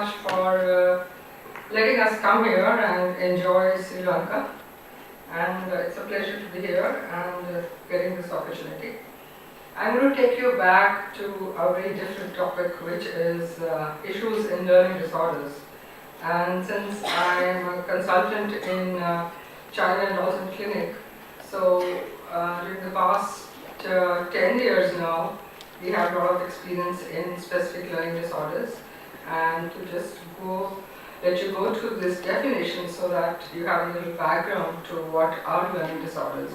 much for letting us come here and enjoy Sri Lanka. And it's a pleasure to be here and getting this opportunity. I'm going to take you back to a very different topic, which is issues in learning disorders. And since I'm a consultant in China and also in clinic, so during the past 10 years now, we have a lot of experience in specific learning disorders. And to just let you go through this definition so that you have a little background to what are learning disorders.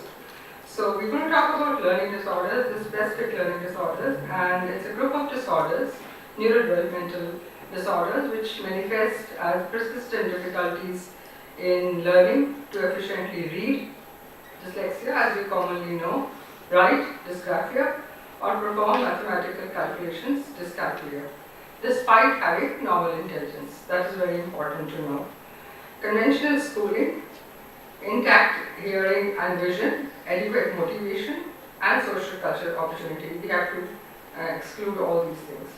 So we're going to talk about learning disorders, the specific learning disorders, and it's a group of disorders, neurodevelopmental disorders, which manifest as persistent difficulties in learning to efficiently read, dyslexia as we commonly know, write, dysgraphia, or perform mathematical calculations, dyscalculia, despite having normal intelligence. That is very important to know. Conventional schooling, intact hearing and vision, adequate motivation, and social cultural opportunity. We have to exclude all these things.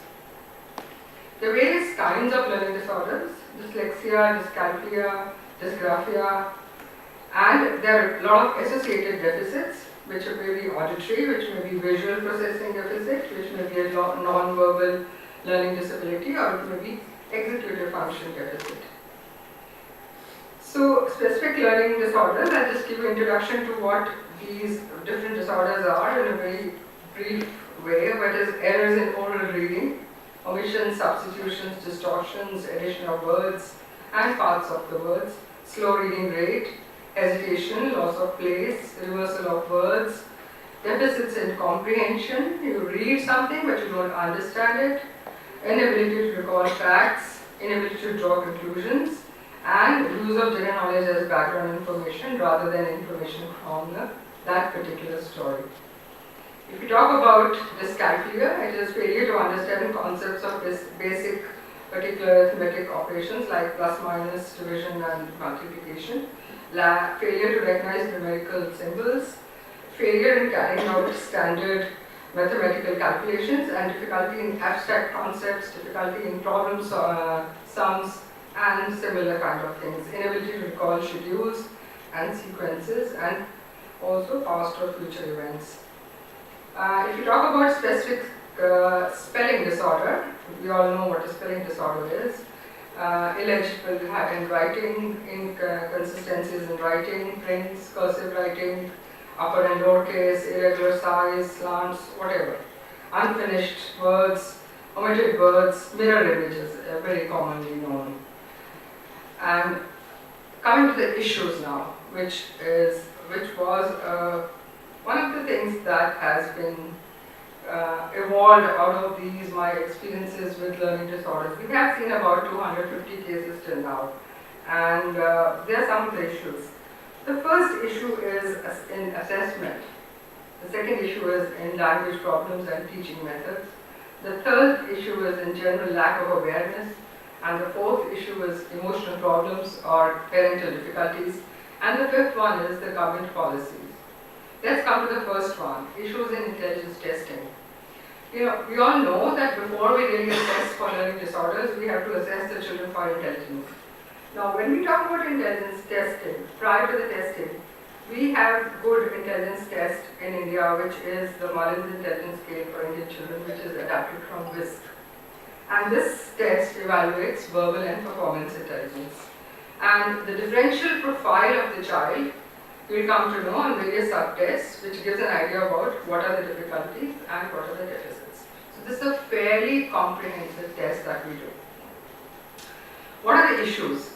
The various kinds of learning disorders, dyslexia, dyscalculia, dysgraphia, and there are a lot of associated deficits, which may be auditory, which may be visual processing deficit, which may be a non-verbal learning disability, or it may be executive function deficit. So, specific learning disorders, I'll just give you an introduction to what these different disorders are in a very brief way. What is errors in oral reading, omissions, substitutions, distortions, addition of words and parts of the words, slow reading rate, hesitation, loss of place, reversal of words, deficits in comprehension, you read something but you don't understand it, inability to recall facts, inability to draw conclusions, and use of general knowledge as background information rather than information from that particular story. If you talk about dyscalculia, it is failure to understand concepts of basic particular arithmetic operations like plus, minus, division and multiplication, failure to recognize numerical symbols, failure in carrying out standard mathematical calculations, and difficulty in abstract concepts, difficulty in problem sums, and similar kind of things, inability to recall schedules and sequences, and also past or future events. If you talk about specific spelling disorder, we all know what a spelling disorder is. Illegible handwriting, inconsistencies in writing, prints, cursive writing, upper and lower case, irregular size, slants, whatever. Unfinished words, omitted words, mirror images, very commonly known. And coming to the issues now, which was one of the things that has been evolved out of these my experiences with learning disorders. We have seen about 250 cases till now, and there are some of the issues. The first issue is in assessment. The second issue is in language problems and teaching methods. The third issue is in general lack of awareness. And the fourth issue is emotional problems or parental difficulties. And the fifth one is the government policies. Let's come to the first one, issues in intelligence testing. We all know that before we really assess for learning disorders, we have to assess the children for intelligence. Now, when we talk about intelligence testing, prior to the testing, we have good intelligence test in India, which is the Mullins Intelligence Scale for Indian Children, which is adapted from WISC. And this test evaluates verbal and performance intelligence. And the differential profile of the child we'll come to know on various subtests, which gives an idea about what are the difficulties and what are the deficits. So this is a fairly comprehensive test that we do. What are the issues?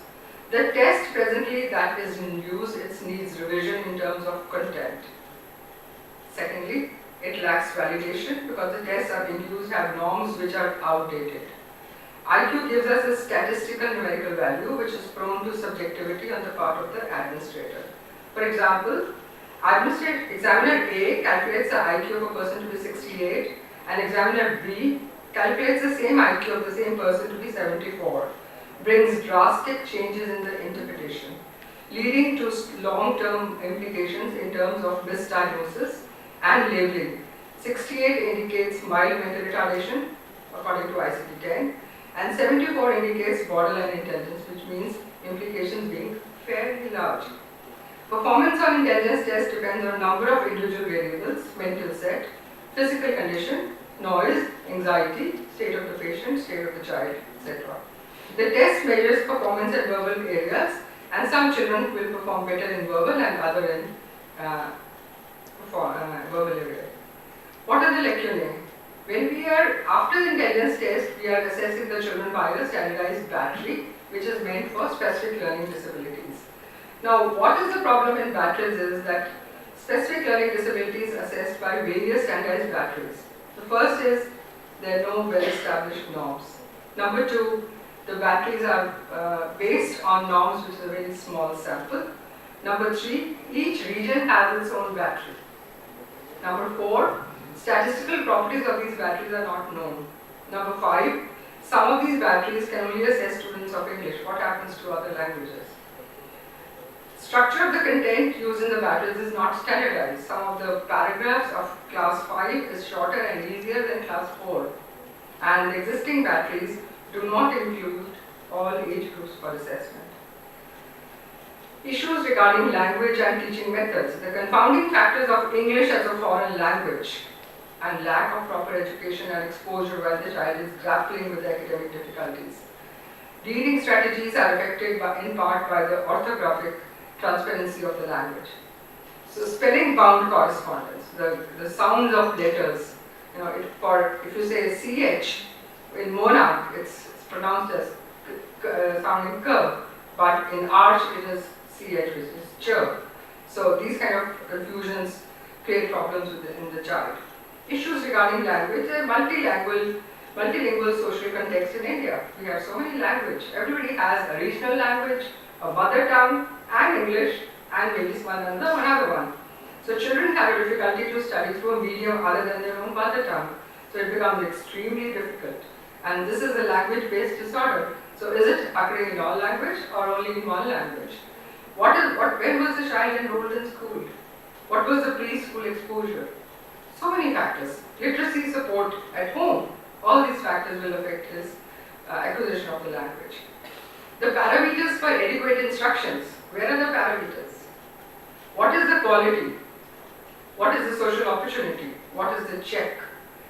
The test presently that is in use, it needs revision in terms of content. Secondly, it lacks validation because the tests are being used have norms which are outdated. IQ gives us a statistical numerical value which is prone to subjectivity on the part of the administrator. For example, examiner A calculates the IQ of a person to be 68 and examiner B calculates the same IQ of the same person to be 74. Brings drastic changes in the interpretation, leading to long-term implications in terms of misdiagnosis and labeling. 68 indicates mild mental retardation according to ICD-10 and 74 indicates borderline intelligence, which means implications being fairly large. Performance on intelligence test depends on a number of individual variables: mental set, physical condition, noise, anxiety, state of the patient, state of the child, etc. The test measures performance in verbal areas, and some children will perform better in verbal and other in verbal area. What are the lacunae? When we are, after the intelligence test, we are assessing the children by a standardized battery, which is meant for specific learning disabilities. Now, what is the problem in batteries is that specific learning disabilities assessed by various standardized batteries. The first is there are no well-established norms. Number two, the batteries are based on norms which is a very small sample. Number three, each region has its own battery. Number four, statistical properties of these batteries are not known. Number five, some of these batteries can only assess students of English. What happens to other languages? Structure of the content used in the batteries is not standardized. Some of the paragraphs of class 5 is shorter and easier than class 4. And the existing batteries do not include all age groups for assessment. Issues regarding language and teaching methods. The confounding factors of English as a foreign language and lack of proper education and exposure while the child is grappling with academic difficulties. Reading strategies are affected in part by the orthographic transparency of the language. So spelling bound correspondence, the sounds of letters, if you say CH in monarch, it's pronounced as sounding k, but in arch it is CH, which is ch. So these kind of confusions create problems in the child. Issues regarding language, multilingual social context in India. We have so many languages. Everybody has a regional language, a mother tongue, and English, and maybe another one. So children have a difficulty to study through a medium other than their own mother tongue. So it becomes extremely difficult. And this is a language-based disorder. So is it occurring in all language or only in one language? When was the child enrolled in school? What was the preschool exposure? So many factors. Literacy support at home. All these factors will affect his acquisition of the language. The parameters for adequate instructions. Where are the parameters? What is the quality? What is the social opportunity? What is the check?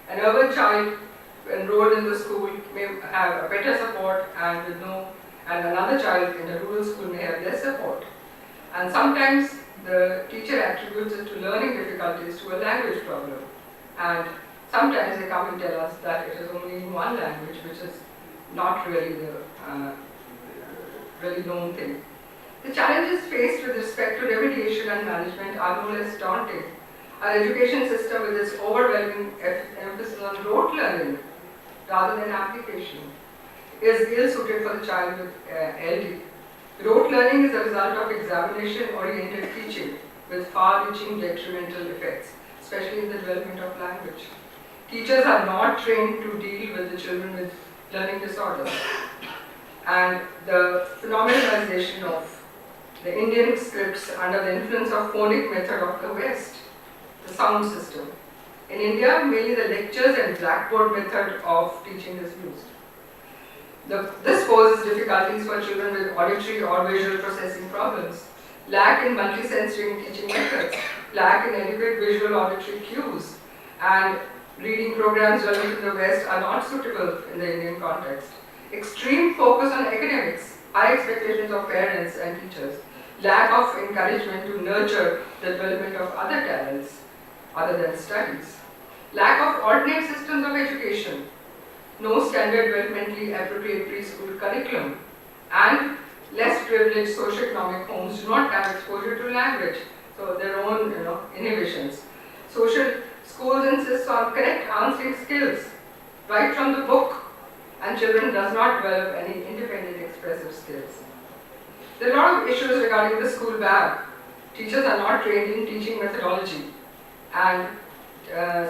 An urban child enrolled in the school may have a better support and another child in a rural school may have less support. And sometimes the teacher attributes it to learning difficulties to a language problem. And sometimes they come and tell us that it is only in one language, which is not really the really known thing. The challenges faced with respect to remediation and management are no less daunting. Our education system, with its overwhelming emphasis on rote learning rather than application, is ill-suited for the child with LD. Rote learning is a result of examination-oriented teaching with far-reaching detrimental effects, especially in the development of language. Teachers are not trained to deal with the children with learning disorders. And the phenomenalization of the Indian scripts under the influence of phonic method of the West, the sound system. In India, mainly the lectures and blackboard method of teaching is used. This poses difficulties for children with auditory or visual processing problems, lack in multisensory teaching methods, lack in adequate visual auditory cues, and reading programs developed in the West are not suitable in the Indian context. Extreme focus on academics, high expectations of parents and teachers, lack of encouragement to nurture the development of other talents other than studies, lack of alternate systems of education, no standard developmentally appropriate preschool curriculum, and less privileged socioeconomic homes do not have exposure to language, so their own inhibitions. Social schools insist on correct answering skills right from the book, and children does not develop any independent expressive skills. There are a lot of issues regarding the school bag. Teachers are not trained in teaching methodology, and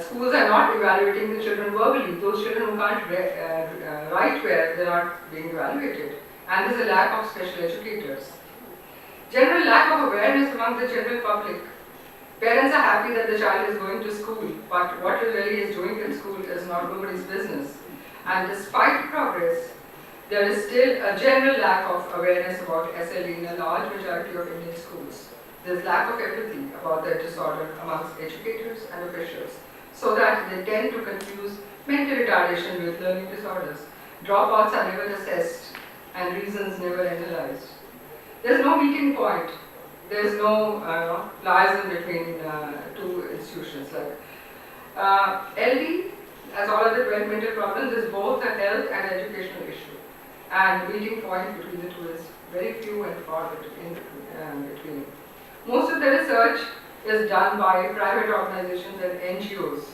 schools are not evaluating the children verbally. Those children who can't write well, they are not being evaluated. And there is a lack of special educators. General lack of awareness among the general public. Parents are happy that the child is going to school, but what he really is doing in school is not nobody's business. And despite progress, there is still a general lack of awareness about SLE in a large majority of Indian schools. There's lack of empathy about the disorder amongst educators and officials, so that they tend to confuse mental retardation with learning disorders. Dropouts are never assessed and reasons never analyzed. There's no meeting point. There's no liaison between two institutions. LD, as all other developmental problems, is both a health and educational issue. And the meeting point between the two is very few and far between. Most of the research is done by private organizations and NGOs.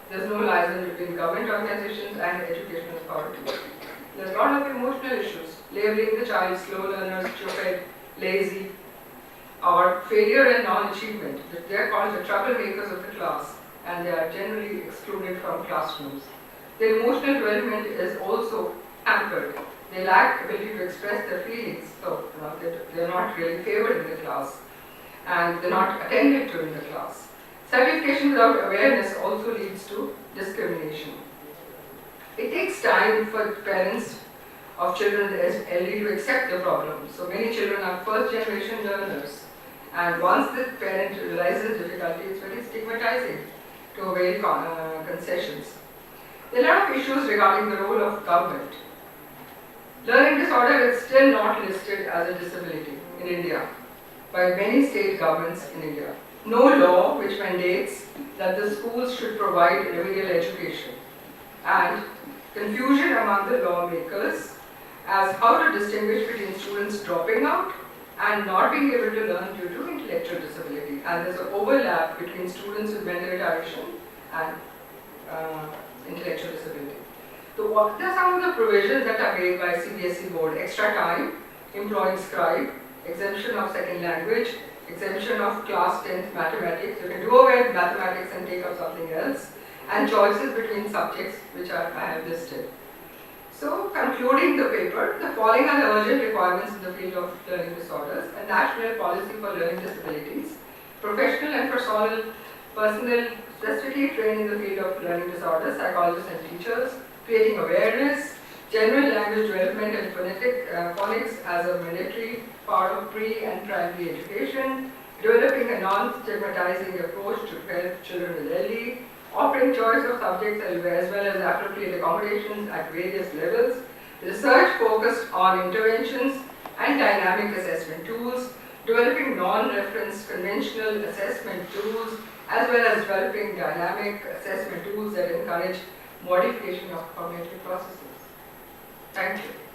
There's no liaison between government organizations and educational authorities. There's a lot of emotional issues, labeling the child slow learners, stupid, lazy, or failure and non-achievement. They're called the troublemakers of the class, and they are generally excluded from classrooms. Their emotional development is also hampered. They lack ability to express their feelings, so they're not really favored in the class, and they're not attended to in the class. Certification without awareness also leads to discrimination. It takes time for parents of children with LD to accept the problem. So many children are first generation learners, and once the parent realizes difficulty, it's very stigmatizing to avail concessions. There are a lot of issues regarding the role of government. Learning disorder is still not listed as a disability in India by many state governments in India. No law which mandates that the schools should provide remedial education, and confusion among the lawmakers as how to distinguish between students dropping out and not being able to learn due to intellectual disability. And there's an overlap between students with mental retardation and intellectual disability. So what are some of the provisions that are made by CBSE board? Extra time, employing scribe, exemption of second language, exemption of class 10th mathematics. You can do away with mathematics and take up something else, and choices between subjects which I have listed. So, concluding the paper, the following are the urgent requirements in the field of learning disorders: a national policy for learning disabilities, professional and personnel specifically trained in the field of learning disorders, psychologists and teachers, creating awareness, general language development and phonics as a mandatory part of pre and primary education, developing a non-stigmatizing approach to help children with LD, offering choice of subjects as well as appropriate accommodations at various levels, research focused on interventions and dynamic assessment tools, developing non-reference conventional assessment tools, as well as developing dynamic assessment tools that encourage modification of cognitive processes. Thank you.